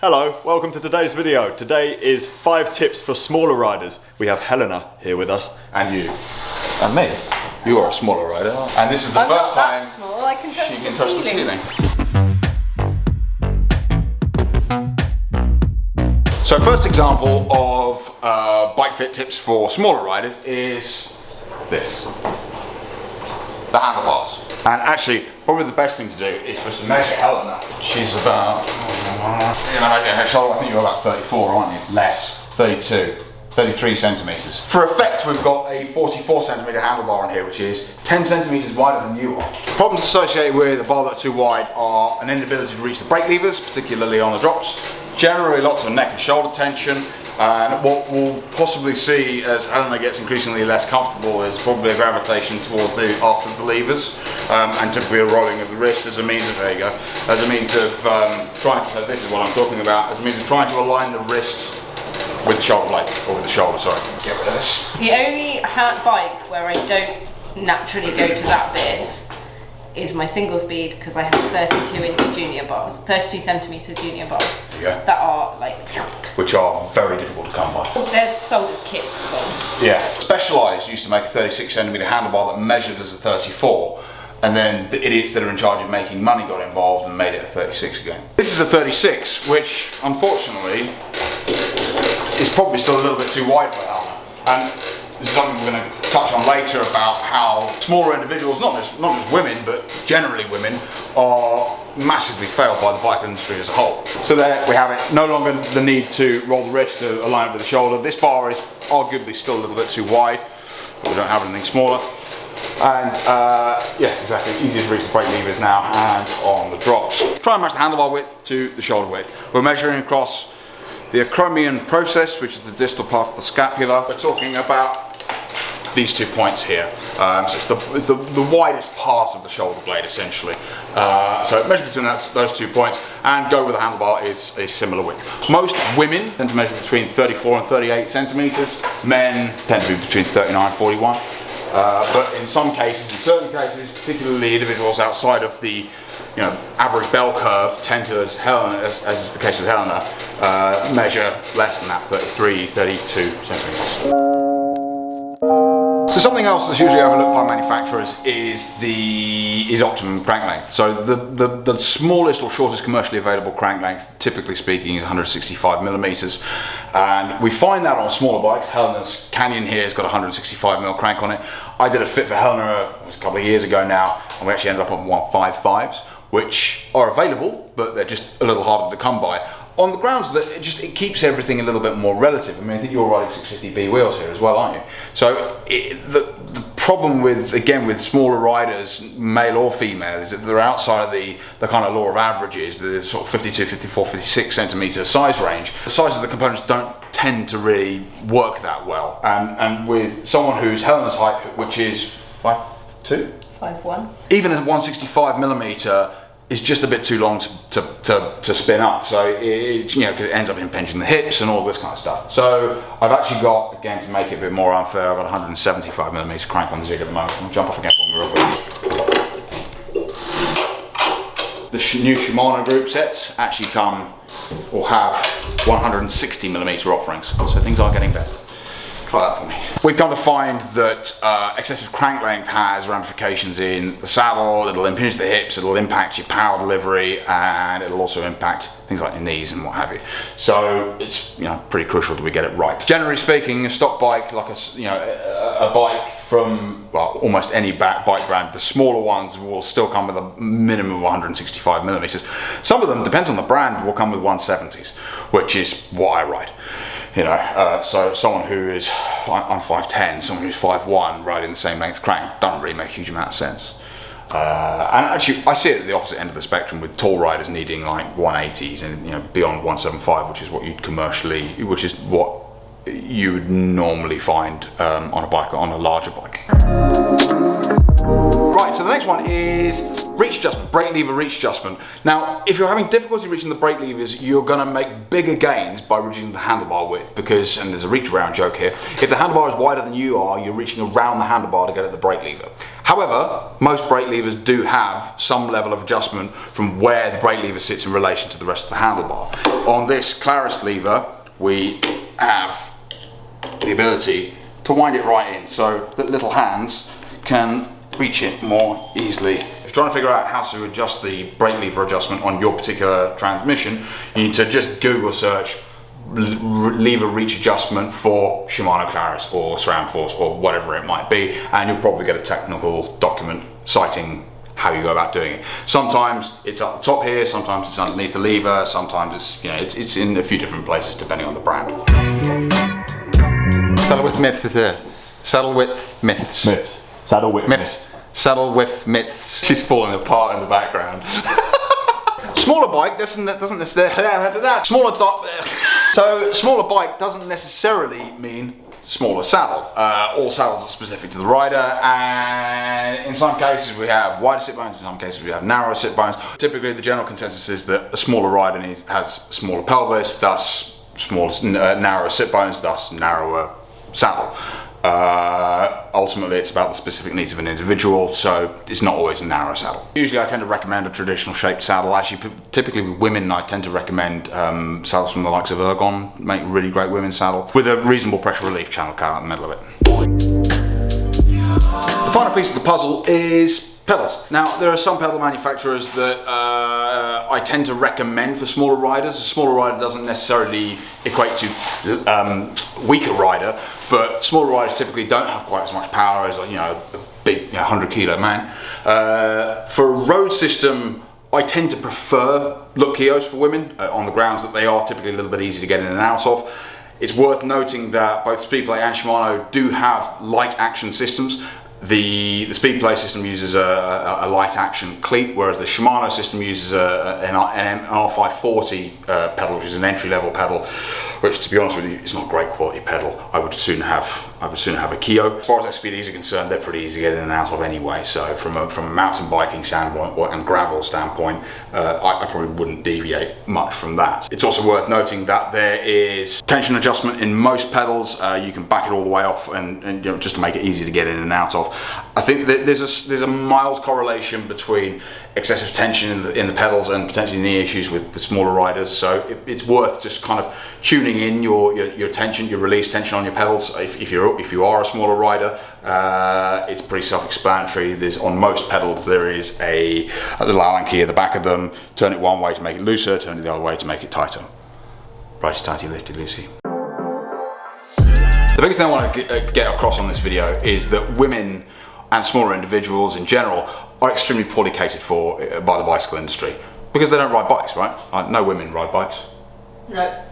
Hello, welcome to today's video. Today is 5 tips for smaller riders. We have Helena here with us. And you. And me. You are a smaller rider. And this is the first time small. I can touch she can touch the ceiling. So first example of bike fit tips for smaller riders is this. The handlebars. And actually, probably the best thing to do is just to measure Helena. She's about, you know, her shoulder, I think you're about 34, aren't you? Less, 32, 33 centimeters. For effect, we've got a 44 centimeter handlebar on here, which is 10 centimeters wider than you are. Problems associated with a bar that are too wide are an inability to reach the brake levers, particularly on the drops. Generally, lots of neck and shoulder tension. And what we'll possibly see as Helena gets increasingly less comfortable is probably a gravitation towards the aft of the levers, and typically a rolling of the wrist as a means of, there you go, as a means of trying to, this is what I'm talking about, as a means of trying to align the wrist with the shoulder blade, or with the shoulder, sorry. Get rid of this. The only bike where I don't naturally go to that bit is my single speed, because I have 32-inch junior bars, 32 centimeter junior bars, that are like, which are very difficult to come by. They're sold as kits. Yeah. Specialized used to make a 36 centimeter handlebar that measured as a 34, and then the idiots that are in charge of making money got involved and made it a 36 again. This is a 36, which unfortunately is probably still a little bit too wide for Helena. And this is something we're going to touch on later about how smaller individuals, not just women, but generally women, are massively failed by the bike industry as a whole. So there we have it. No longer the need to roll the wrist to align it with the shoulder. This bar is arguably still a little bit too wide, but we don't have anything smaller. And yeah, exactly, easier to reach the brake levers now and on the drops. Try and match the handlebar width to the shoulder width. We're measuring across the acromion process, which is the distal part of the scapula. We're talking about these 2 points here. So it's the widest part of the shoulder blade, essentially. So measure between those 2 points and go with the handlebar is a similar width. Most women tend to measure between 34 and 38 centimeters. Men tend to be between 39 and 41. But in some cases, in certain cases, particularly individuals outside of the average bell curve tend to, as is the case with Helena, measure less than that, 33, 32 centimeters. So something else that's usually overlooked by manufacturers is optimum crank length. So the smallest or shortest commercially available crank length, typically speaking, is 165 millimeters. And we find that on smaller bikes. Helena's Canyon here has got a 165 mil crank on it. I did a fit for Helena, it was a couple of years ago now, and we actually ended up on 155s, which are available, but they're just a little harder to come by, on the grounds that it keeps everything a little bit more relative. I mean, I think you're riding 650B wheels here as well, aren't you? So the problem with smaller riders, male or female, is that they're outside of the kind of law of averages, the sort of 52, 54, 56 centimeter size range. The sizes of the components don't tend to really work that well. And with someone who's Helena's height, which is 5'2"? 5'1". Even a 165 millimeter is just a bit too long to spin up, so because it ends up impinging the hips and all this kind of stuff. So I've actually got, again, to make it a bit more unfair, I've got a 175 millimeter crank on the jig at the moment. I'll jump off against one real quick. The new Shimano group sets actually come or have 160 millimeter offerings, so things are getting better. Try that for me. We've come to find that excessive crank length has ramifications in the saddle. It'll impinge the hips, it'll impact your power delivery, and it'll also impact things like your knees and what have you. So it's pretty crucial that we get it right. Generally speaking, a stock bike, like a bike from almost any bike brand, the smaller ones will still come with a minimum of 165 millimeters. Some of them, depends on the brand, will come with 170s, which is what I ride. So someone who is, I'm 5'10", someone who's 5'1", riding the same length crank doesn't really make a huge amount of sense. And actually, I see it at the opposite end of the spectrum, with tall riders needing like 180s and beyond 175, which is what you would normally find on a larger bike. Right, so the next one is reach reach adjustment, brake lever reach adjustment. Now, if you're having difficulty reaching the brake levers, you're going to make bigger gains by reducing the handlebar width because, and there's a reach around joke here, if the handlebar is wider than you are, you're reaching around the handlebar to get at the brake lever. However, most brake levers do have some level of adjustment from where the brake lever sits in relation to the rest of the handlebar. On this Clarus lever, we have the ability to wind it right in so that little hands can reach it more easily. If you're trying to figure out how to adjust the brake lever adjustment on your particular transmission, you need to just Google search lever reach adjustment for Shimano Clarus or SRAM Force or whatever it might be, and you'll probably get a technical document citing how you go about doing it. Sometimes it's at the top here, sometimes it's underneath the lever, sometimes it's, you know, it's in a few different places depending on the brand. Saddle width myths. Saddle width myths. Myths. Saddle width myths. Saddle width myths. She's falling apart in the background. Smaller bike doesn't necessarily. Smaller bike doesn't necessarily mean smaller saddle. All saddles are specific to the rider, and in some cases we have wider sit bones, in some cases we have narrower sit bones. Typically the general consensus is that a smaller rider has smaller pelvis, thus narrower sit bones, thus narrower saddle. Ultimately it's about the specific needs of an individual, so it's not always a narrow saddle. Usually I tend to recommend a traditional shaped saddle. Actually, typically with women I tend to recommend saddles from the likes of Ergon, make really great women's saddle with a reasonable pressure relief channel cut out in the middle of it. The final piece of the puzzle is pedals. Now, there are some pedal manufacturers that I tend to recommend for smaller riders. A smaller rider doesn't necessarily equate to weaker rider, but smaller riders typically don't have quite as much power as, you know, a big 100 kilo man. For a road system, I tend to prefer Look Kios for women on the grounds that they are typically a little bit easy to get in and out of. It's worth noting that both Speedplay and Shimano do have light action systems. The Speedplay system uses a light action cleat, whereas the Shimano system uses an R540 pedal, which is an entry level pedal, which, to be honest with you, is not a great quality pedal. I would sooner have a Keo. As far as XPDs are concerned, they're pretty easy to get in and out of anyway. So from a mountain biking standpoint and gravel standpoint, I probably wouldn't deviate much from that. It's also worth noting that there is tension adjustment in most pedals. You can back it all the way off, and you know, just to make it easy to get in and out of. I think that there's a mild correlation between excessive tension in the pedals and potentially knee issues with smaller riders. So it's worth just kind of tuning in your tension, your release tension on your pedals. If you are a smaller rider, it's pretty self-explanatory. On most pedals there is a little Allen key at the back of them. Turn it one way to make it looser, turn it the other way to make it tighter. Righty tighty, lefty loosey. The biggest thing I want to get across on this video is that women and smaller individuals in general are extremely poorly catered for by the bicycle industry because they don't ride bikes, right? No women ride bikes. No.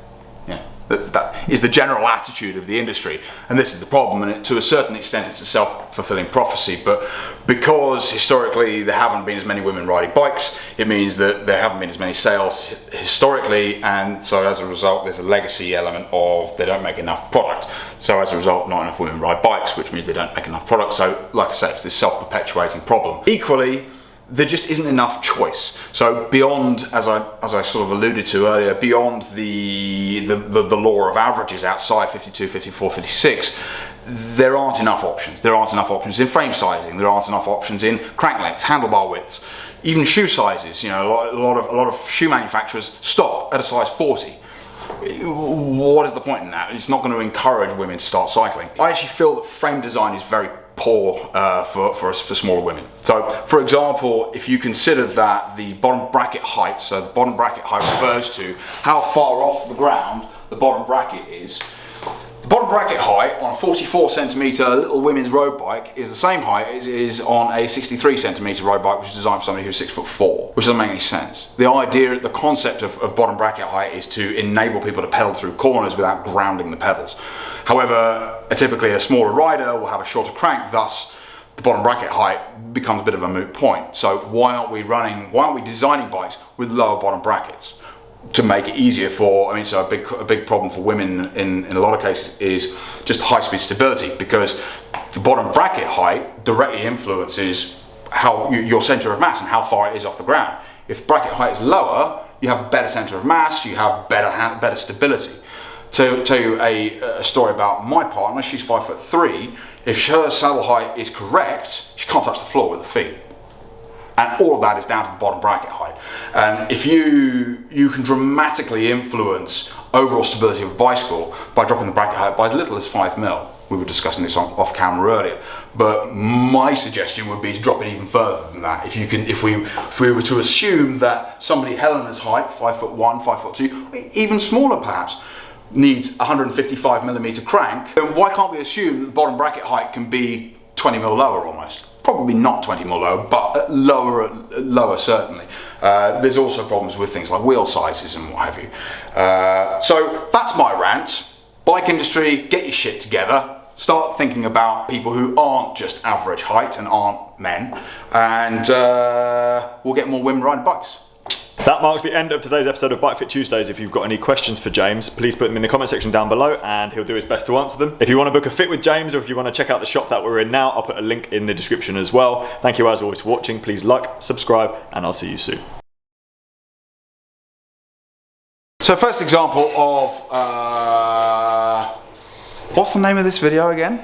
Yeah. That is the general attitude of the industry, and this is the problem, and to a certain extent it's a self-fulfilling prophecy, but because historically there haven't been as many women riding bikes, it means that there haven't been as many sales historically, and so as a result there's a legacy element of they don't make enough product. So as a result, not enough women ride bikes, which means they don't make enough product. So like I say, it's this self-perpetuating problem. Equally, there just isn't enough choice. So beyond, as I sort of alluded to earlier, beyond the law of averages outside 52, 54, 56, there aren't enough options. There aren't enough options in frame sizing. There aren't enough options in crank lengths, handlebar widths, even shoe sizes. You know, a lot of shoe manufacturers stop at a size 40. What is the point in that? It's not going to encourage women to start cycling. I actually feel that frame design is very poor for smaller women. So, for example, if you consider that the bottom bracket height, so the bottom bracket height refers to how far off the ground the bottom bracket is. The bottom bracket height on a 44 centimeter little women's road bike is the same height as it is on a 63 centimeter road bike, which is designed for somebody who's 6'4", which doesn't make any sense. The concept of bottom bracket height is to enable people to pedal through corners without grounding the pedals. However, typically a smaller rider will have a shorter crank, thus the bottom bracket height becomes a bit of a moot point. So why aren't we designing bikes with lower bottom brackets? To make it easier for, so a big problem for women in a lot of cases is just high speed stability, because the bottom bracket height directly influences your centre of mass and how far it is off the ground. If bracket height is lower, you have better centre of mass, you have better stability. To tell you a story about my partner, she's 5'3". If her saddle height is correct, she can't touch the floor with her feet. And all of that is down to the bottom bracket height. And if you can dramatically influence overall stability of a bicycle by dropping the bracket height by as little as 5 mil. We were discussing this off camera earlier, but my suggestion would be to drop it even further than that. If we were to assume that somebody Helena's height, 5'1", 5'2", even smaller perhaps, needs 155 millimeter crank, then why can't we assume that the bottom bracket height can be 20 mil lower almost? Probably not 20 mil lower, but lower certainly. There's also problems with things like wheel sizes and what have you. So that's my rant. Bike industry, get your shit together. Start thinking about people who aren't just average height and aren't men, and we'll get more women riding bikes. That marks the end of today's episode of Bike Fit Tuesdays. If you've got any questions for James, please put them in the comment section down below and he'll do his best to answer them. If you want to book a fit with James, or if you want to check out the shop that we're in now, I'll put a link in the description as well. Thank you as always for watching. Please like, subscribe, and I'll see you soon. So first example of, what's the name of this video again?